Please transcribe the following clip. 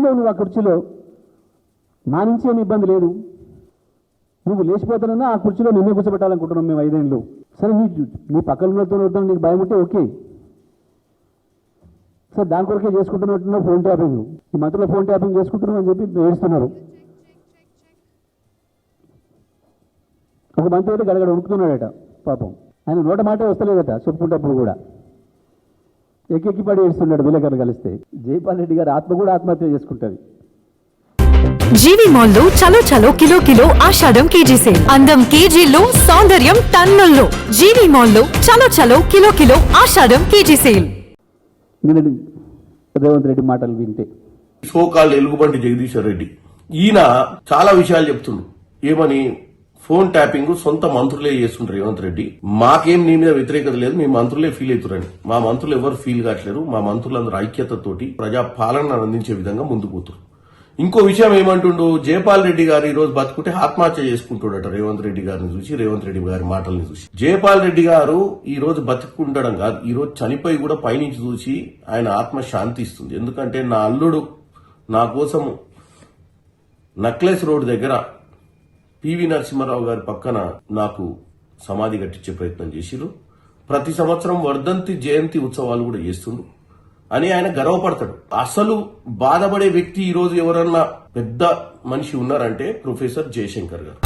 కూర్చుంటావు నువ్వు ఆ కుర్చీలో, మా నుంచి ఏమి ఇబ్బంది లేదు. నువ్వు లేచిపోతానన్నా ఆ కుర్చీలో నిన్నే కూర్చోబెట్టాలనుకుంటున్నాం మేము 5 ఏళ్ళు. సరే నీ పక్కన ఉన్నతో నీకు భయం ఉంటే ఓకే, సార్ దాని కొరకే చేసుకుంటున్నట్టున్నా ఫోన్ ట్యాపింగ్, ఈ మంత్రుల ఫోన్ ట్యాపింగ్ చేసుకుంటున్నాం అని చెప్పి ఏడుస్తున్నారు. ఒక మంత్రి అయితే గడగడ ఉడుకుతున్నాడట పాపం, ఆయన నోట మాటే వస్తలేదట చెప్పుకుంటప్పుడు కూడా, ఎక్కెక్కి పడి ఏడుస్తున్నాడు విలేకరులు కలిస్తే. జైపాల్ రెడ్డి గారి ఆత్మ కూడా ఆత్మహత్య చేసుకుంటుంది. జీవి మాల్లో చలో చలో కిలో కిలో ఆషాఢం కేజీ సేల్. అందం కేజీల్లో, సౌందర్యం టన్నుల్లో. జీవి మాల్లో చలో చలో కిలో కిలో ఆషాఢం కేజీ సేల్. రేవంత్ రెడ్డి మాటలు వింటే సోకాల్ ఎలుగుబంటి జగదీశ్వర్ రెడ్డి ఈయన చాలా విషయాలు చెప్తుండు. ఏమని? ఫోన్ ట్యాపింగ్ సొంత మంత్రులే చేస్తుంటారు రేవంత్ రెడ్డి. మాకేం నీ మీద వ్యతిరేకత లేదు, మీ మంత్రులే ఫీల్ అవుతారని. మా మంత్రులు ఎవరు ఫీల్ కావట్లేరు. మా మంత్రులందరూ ఐక్యతతోటి ప్రజా పాలన అందించే విధంగా ముందుకు పోతారు. ఇంకో విషయం ఏమంటుండు, జైపాల్ రెడ్డి గారు ఈ రోజు బతుకుంటే ఆత్మహత్య చేసుకుంటాడట రేవంత్ రెడ్డి గారిని చూసి, రేవంత్ రెడ్డి గారి మాటల్ని చూసి. జైపాల్ రెడ్డి గారు ఈ రోజు బతుకుండడం కాదు, ఈ రోజు చనిపోయి కూడా పైనుంచి చూసి ఆయన ఆత్మ శాంతి ఇస్తుంది. ఎందుకంటే నా అల్లుడు నా కోసం నక్లెస్ రోడ్ దగ్గర పివి నరసింహారావు గారి పక్కన నాకు సమాధి కట్టించే ప్రయత్నం చేసిరు. ప్రతి సంవత్సరం వర్ధంతి జయంతి ఉత్సవాలు కూడా చేస్తుండు అని ఆయన గర్వపడతాడు. అసలు బాధపడే వ్యక్తి ఈ రోజు ఎవరన్నా పెద్ద మనిషి ఉన్నారంటే ప్రొఫెసర్ జయశంకర్ గారు.